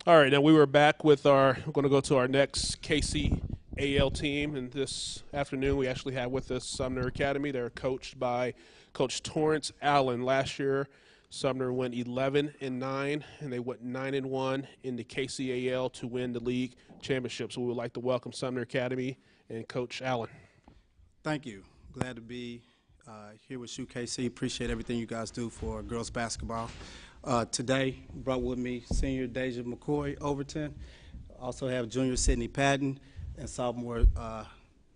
All right, now we were back with we're going to go to our next KCAL team. And this afternoon, we actually have with us Sumner Academy. They're coached by Coach Torrance Allen. Last year, Sumner went 11-9, and they went 9-1 in the KCAL to win the league championship. So we would like to welcome Sumner Academy and Coach Allen. Thank you. Glad to be here with SHUKC. Appreciate everything you guys do for girls basketball. Today, brought with me senior Deja McCoy Overton. Also have junior Sydney Patton and sophomore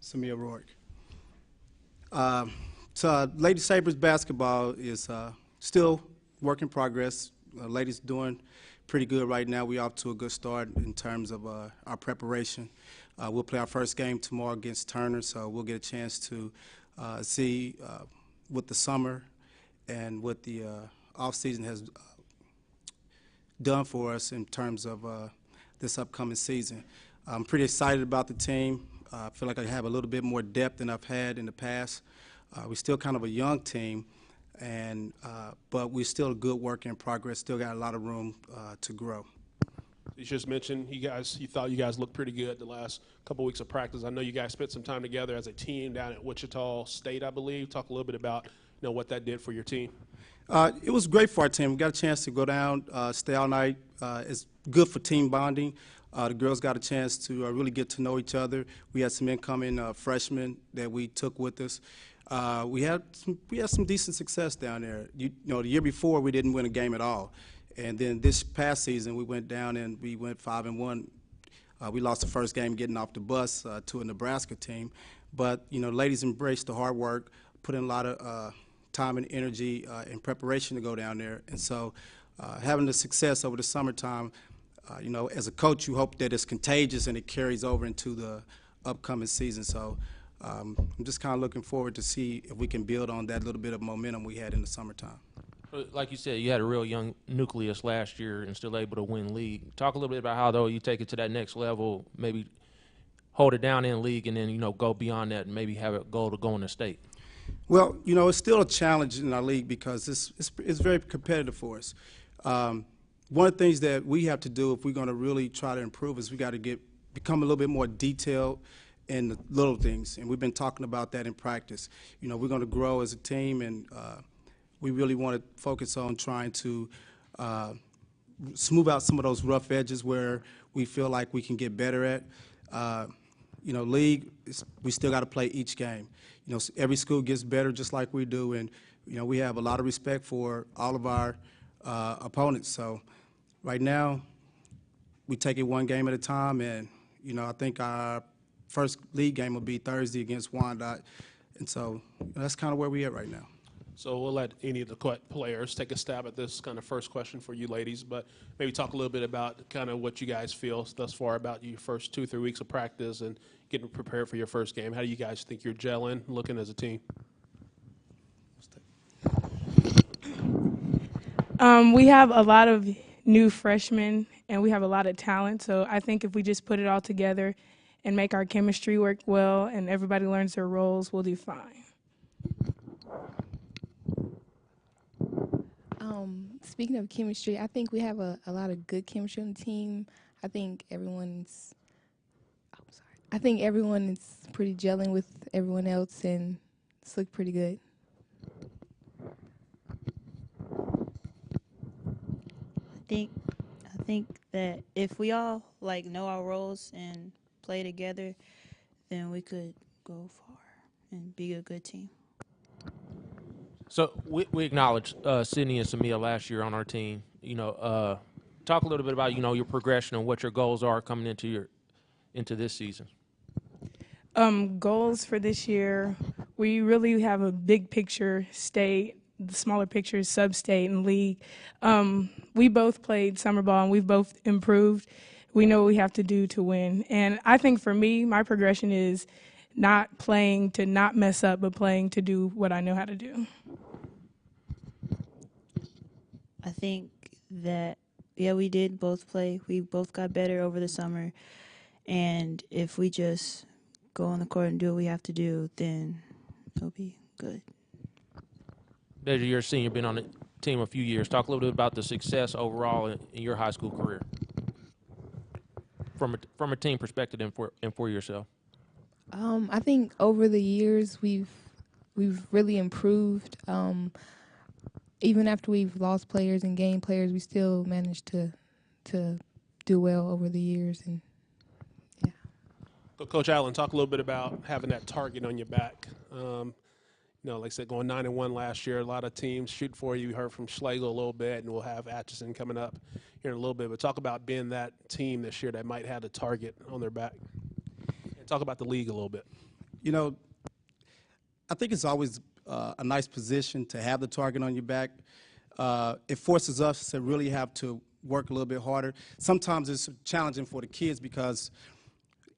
Samia Rourke. Lady Sabres basketball is still work in progress. Ladies doing pretty good right now. We're off to a good start in terms of our preparation. We'll play our first game tomorrow against Turner, so we'll get a chance to see what the summer and what the off-season has done for us in terms of this upcoming season. I'm pretty excited about the team. I feel like I have a little bit more depth than I've had in the past. We're still kind of a young team, but we're still a good work in progress. Still got a lot of room to grow. You just mentioned you thought you guys looked pretty good the last couple weeks of practice. I know you guys spent some time together as a team down at Wichita State, I believe. Talk a little bit about what that did for your team. It was great for our team. We got a chance to go down, stay all night. It's good for team bonding. The girls got a chance to really get to know each other. We had some incoming freshmen that we took with us. We had some decent success down there. The year before we didn't win a game at all, and then this past season we went down and we went 5-1. We lost the first game getting off the bus to a Nebraska team, but ladies embraced the hard work, put in a lot of time and energy in preparation to go down there, and so having the success over the summertime, as a coach, you hope that it's contagious and it carries over into the upcoming season. So I'm just kind of looking forward to see if we can build on that little bit of momentum we had in the summertime. Like you said, you had a real young nucleus last year and still able to win league. Talk a little bit about how, though, you take it to that next level, maybe hold it down in league and then, go beyond that and maybe have a goal to go in the state. Well, it's still a challenge in our league because it's very competitive for us. One of the things that we have to do if we're going to really try to improve is we got to become a little bit more detailed in the little things, and we've been talking about that in practice. We're going to grow as a team, and we really want to focus on trying to smooth out some of those rough edges where we feel like we can get better at. League, we still got to play each game. Every school gets better just like we do, and we have a lot of respect for all of our opponents. So right now, we take it one game at a time, and I think our first league game will be Thursday against Wyandotte, and so that's kind of where we're at right now. So we'll let any of the players take a stab at this kind of first question for you ladies, but maybe talk a little bit about kind of what you guys feel thus far about your first 2-3 weeks of practice and getting prepared for your first game. How do you guys think you're gelling, looking as a team? We have a lot of new freshmen, and we have a lot of talent, so I think if we just put it all together and make our chemistry work well and everybody learns their roles, we'll do fine. Speaking of chemistry, I think we have a lot of good chemistry on the team. I think everyone is pretty gelling with everyone else, and it's looked pretty good. I think that if we all know our roles and play together, then we could go far and be a good team. So we acknowledge Sydney and Samia last year on our team. Talk a little bit about your progression and what your goals are coming into this season. Goals for this year, we really have a big picture state, the smaller picture sub-state and league. We both played summer ball and we've both improved. We know what we have to do to win. And I think for me, my progression is not playing to not mess up, but playing to do what I know how to do. I think that, we did both play. We both got better over the summer. And if we just go on the court and do what we have to do, then it'll be good. Deja, you're a senior, been on the team a few years. Talk a little bit about the success overall in your high school career. from a team perspective and for yourself? I think over the years we've really improved. Even after we've lost players and gained players, we still managed to do well over the years. And yeah. So Coach Allen, talk a little bit about having that target on your back. Like I said, going 9-1 last year, a lot of teams shoot for you. We heard from Schlegel a little bit, and we'll have Atchison coming up here in a little bit. But talk about being that team this year that might have a target on their back. And talk about the league a little bit. I think it's always a nice position to have the target on your back. It forces us to really have to work a little bit harder. Sometimes it's challenging for the kids because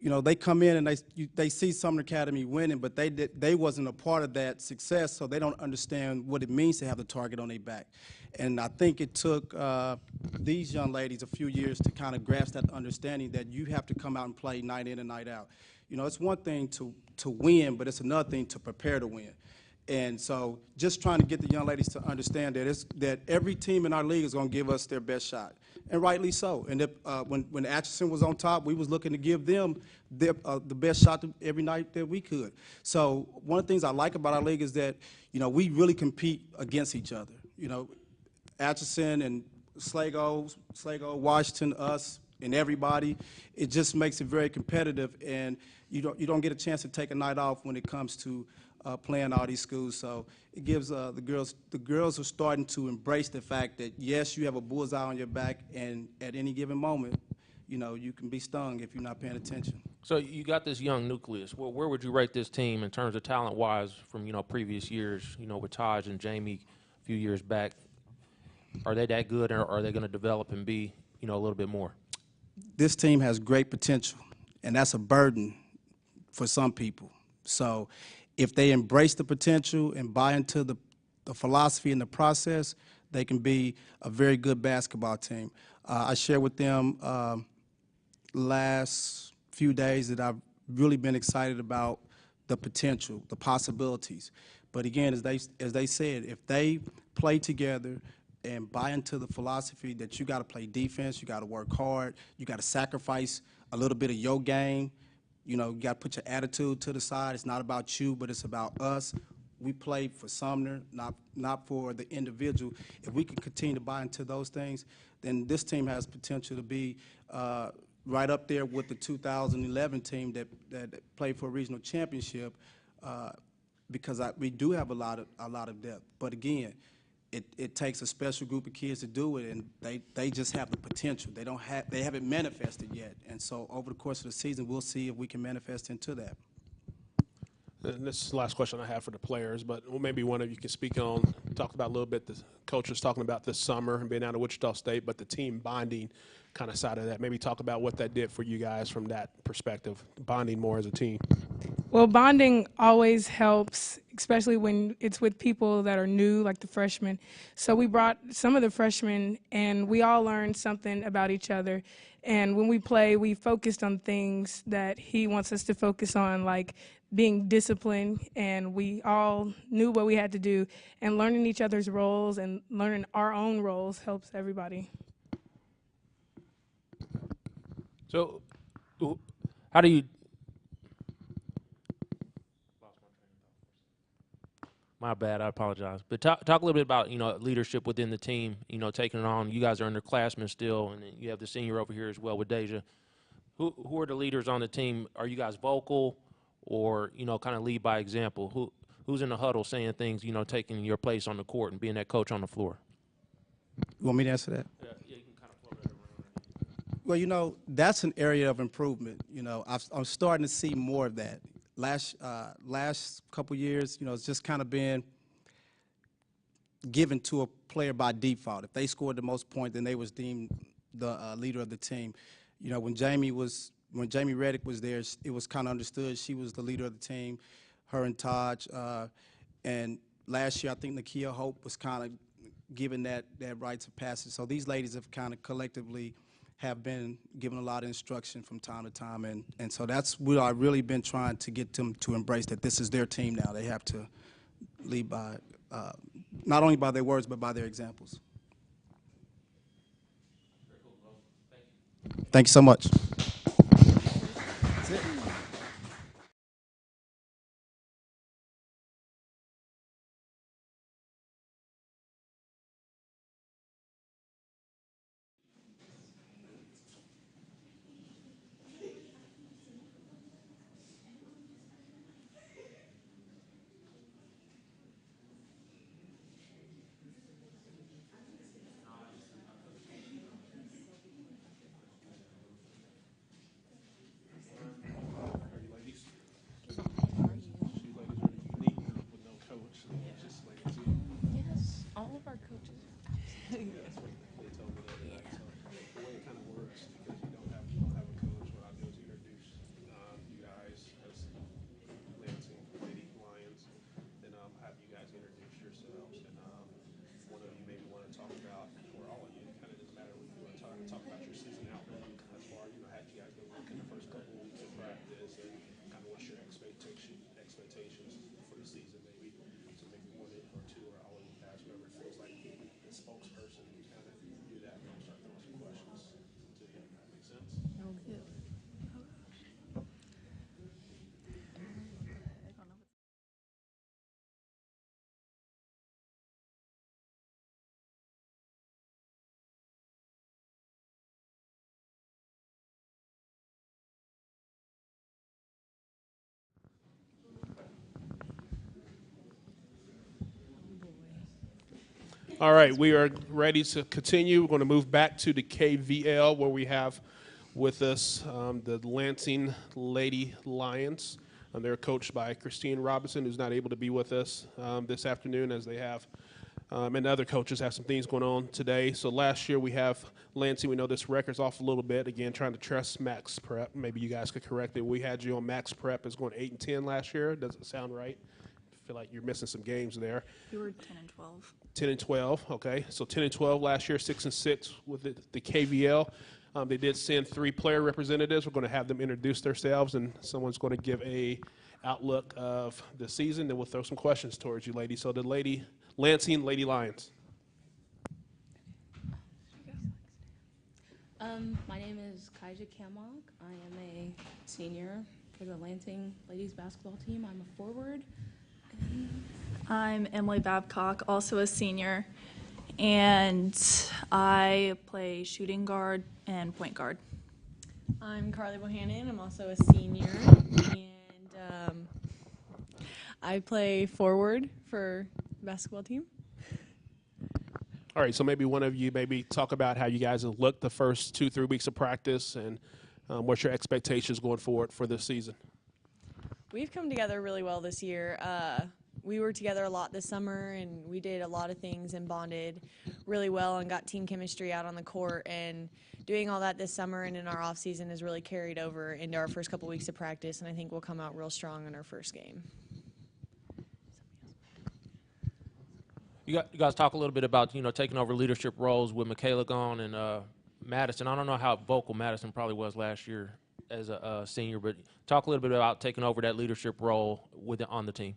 they come in and they see Sumner Academy winning, but they wasn't a part of that success, so they don't understand what it means to have the target on their back. And I think it took these young ladies a few years to kind of grasp that understanding that you have to come out and play night in and night out. It's one thing to win, but it's another thing to prepare to win. And so just trying to get the young ladies to understand that every team in our league is going to give us their best shot, and rightly so. And when Atchison was on top, we was looking to give them the best shot every night that we could. So one of the things I like about our league is that, we really compete against each other. Atchison and Schlegel, Washington, us, and everybody. It just makes it very competitive, and you don't get a chance to take a night off when it comes to playing all these schools. So it gives the girls are starting to embrace the fact that, yes, you have a bullseye on your back, and at any given moment, you can be stung if you're not paying attention. So you got this young nucleus. Well, where would you rate this team in terms of talent-wise from, previous years, with Taj and Jamie a few years back? Are they that good, or are they going to develop and be, a little bit more? This team has great potential, and that's a burden for some people. So if they embrace the potential and buy into the philosophy and the process, they can be a very good basketball team. I shared with them last few days that I've really been excited about the potential, the possibilities. But again, as they said, if they play together and buy into the philosophy that you got to play defense, you got to work hard, you got to sacrifice a little bit of your game, you got to put your attitude to the side. It's not about you, but it's about us. We play for Sumner, not for the individual. If we can continue to buy into those things, then this team has potential to be right up there with the 2011 team that played for a regional championship, because we do have a lot of depth. But again, it takes a special group of kids to do it, and they just have the potential. They haven't manifested yet, and so over the course of the season, we'll see if we can manifest into that. And this is the last question I have for the players, but maybe one of you can speak on, talk about a little bit, the coach was talking about this summer and being out of Wichita State, but the team bonding kind of side of that. Maybe talk about what that did for you guys from that perspective, bonding more as a team. Well, bonding always helps, especially when it's with people that are new, like the freshmen. So we brought some of the freshmen, and we all learned something about each other. And when we play, we focused on things that he wants us to focus on, like being disciplined, and we all knew what we had to do. And learning each other's roles and learning our own roles helps everybody. So how do you – my bad, I apologize. But talk a little bit about, leadership within the team, taking it on. You guys are underclassmen still, and then you have the senior over here as well with Deja. Who are the leaders on the team? Are you guys vocal or, kind of lead by example? Who's in the huddle saying things, taking your place on the court and being that coach on the floor? You want me to answer that? Yeah, you can kind of flow that around. Well, that's an area of improvement. I'm starting to see more of that. Last couple years, it's just kind of been given to a player by default. If they scored the most points, then they was deemed the leader of the team. When Jamie Reddick was there, it was kind of understood she was the leader of the team, her and Taj. And last year, I think Nakia Hope was kind of given that rites of passage. So these ladies have kind of collectively have been given a lot of instruction from time to time, and so that's what I've really been trying to get them to embrace, that this is their team now. They have to lead by, not only by their words, but by their examples. Thank you so much. All right, we are ready to continue. We're going to move back to the KVL where we have with us the Lansing Lady Lions. They're coached by Christine Robinson, who's not able to be with us this afternoon as they have, and the other coaches have some things going on today. So last year we have Lansing. We know this record's off a little bit. Again, trying to trust Max Prep. Maybe you guys could correct it. We had you on Max Prep as going 8-10 last year. Doesn't sound right. I feel like you're missing some games there. We were 10 and 12. 10-12, okay. So 10-12 last year, 6-6 with the KVL. They did send 3 player representatives. We're going to have them introduce themselves, and someone's going to give a outlook of the season. Then we'll throw some questions towards you, ladies. So the Lansing Lady Lions. My name is Kaija Kamok. I am a senior for the Lansing ladies basketball team. I'm a forward. I'm Emily Babcock, also a senior, and I play shooting guard and point guard. I'm Carly Bohannon. I'm also a senior, and I play forward for the basketball team. All right, so maybe one of you maybe talk about how you guys have looked the first 2-3 weeks of practice and what's your expectations going forward for this season. We've come together really well this year. We were together a lot this summer, and we did a lot of things and bonded really well and got team chemistry out on the court. And doing all that this summer and in our off season has really carried over into our first couple weeks of practice, and I think we'll come out real strong in our first game. You guys talk a little bit about, taking over leadership roles with Michaela gone and Madison. I don't know how vocal Madison probably was last year as a senior, but talk a little bit about taking over that leadership role on the team.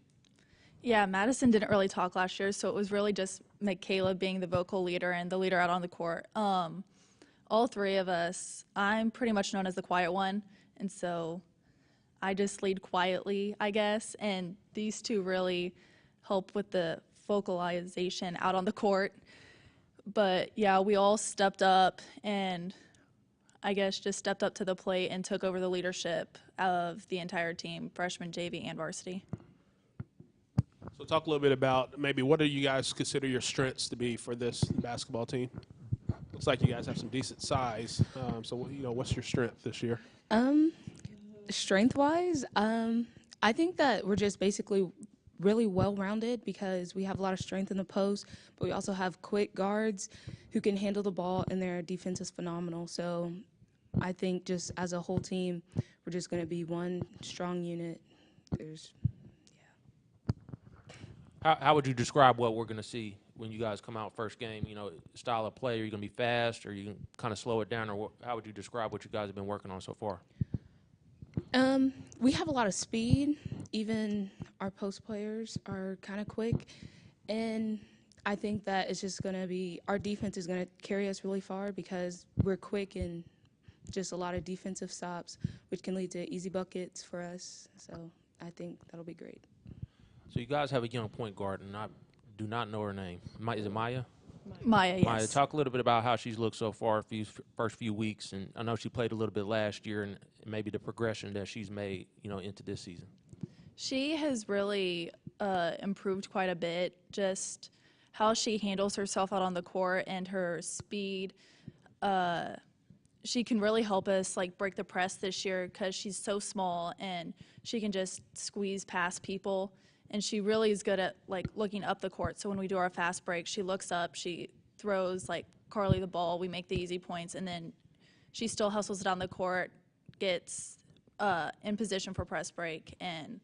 Yeah, Madison didn't really talk last year, so it was really just Michaela being the vocal leader and the leader out on the court. All 3 of us, I'm pretty much known as the quiet one, and so I just lead quietly, I guess, and these 2 really help with the vocalization out on the court. But yeah, we all stepped up and I guess just stepped up to the plate and took over the leadership of the entire team, freshman, JV, and varsity. So talk a little bit about maybe what do you guys consider your strengths to be for this basketball team? Looks like you guys have some decent size. So, what's your strength this year? Strength-wise, I think that we're just basically really well-rounded because we have a lot of strength in the post, but we also have quick guards who can handle the ball, and their defense is phenomenal. So I think just as a whole team, we're just going to be one strong unit. How would you describe what we're going to see when you guys come out first game? Style of play, are you going to be fast, or are you going to kind of slow it down, or how would you describe what you guys have been working on so far? We have a lot of speed. Even our post players are kind of quick, and I think that it's just going to be our defense is going to carry us really far because we're quick and just a lot of defensive stops, which can lead to easy buckets for us. So I think that'll be great. So you guys have a young point guard, and I do not know her name. Is it Maya? Maya, yes. Maya, talk a little bit about how she's looked so far first few weeks, and I know she played a little bit last year, and maybe the progression that she's made, into this season. She has really improved quite a bit, just how she handles herself out on the court and her speed. She can really help us break the press this year because she's so small and she can just squeeze past people. And she really is good at looking up the court. So when we do our fast break, she looks up, she throws Carly the ball, we make the easy points, and then she still hustles down the court, gets in position for press break, and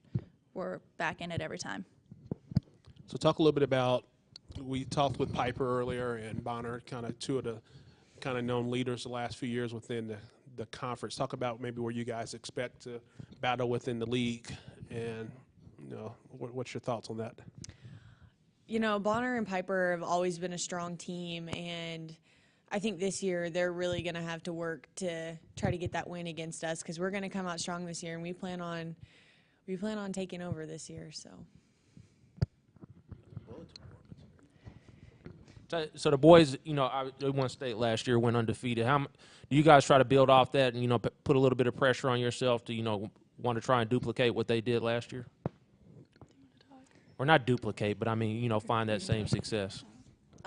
we're back in it every time. So talk a little bit about, we talked with Piper earlier and Bonner, kind of 2 of the kind of known leaders the last few years within the conference. Talk about maybe where you guys expect to battle within the league, and what's your thoughts on that? Bonner and Piper have always been a strong team, and I think this year they're really going to have to work to try to get that win against us because we're going to come out strong this year, and we plan on taking over this year. So the boys, they won state last year, went undefeated. How do you guys try to build off that and put a little bit of pressure on yourself to want to try and duplicate what they did last year? Or not duplicate, but find that same success.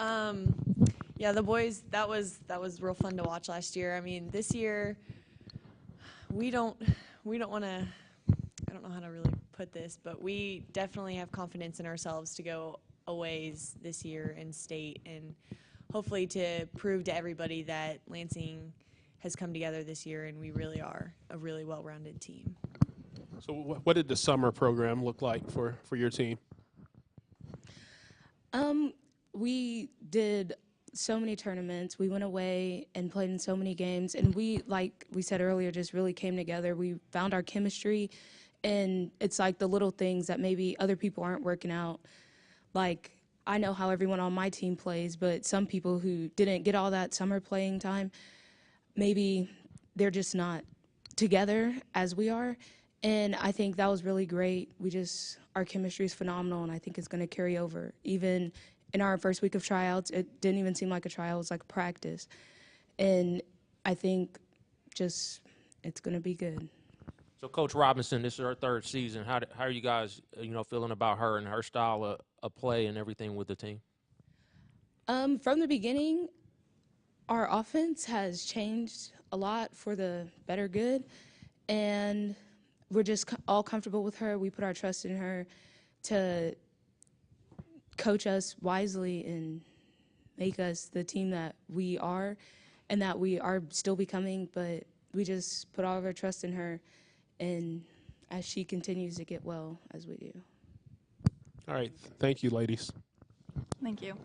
Yeah, the boys, that was real fun to watch last year. I mean, this year we don't want to, I don't know how to really put this, but we definitely have confidence in ourselves to go a ways this year in state, and hopefully to prove to everybody that Lansing has come together this year and we really are a really well-rounded team. So what did the summer program look like for your team? We did so many tournaments. We went away and played in so many games, and we, like we said earlier, just really came together. We found our chemistry, and it's like the little things that maybe other people aren't working out. Like, I know how everyone on my team plays, but some people who didn't get all that summer playing time, maybe they're just not together as we are. And I think that was really great. Our chemistry is phenomenal, and I think it's going to carry over. Even in our first week of tryouts, it didn't even seem like a trial. It was like practice. And I think it's going to be good. So, Coach Robinson, this is her third season. How are you guys, feeling about her and her style of play and everything with the team? From the beginning, our offense has changed a lot for the better good, and we're just all comfortable with her. We put our trust in her to coach us wisely and make us the team that we are and that we are still becoming, but we just put all of our trust in her, and as she continues to get well as we do. All right. Thank you, ladies. Thank you.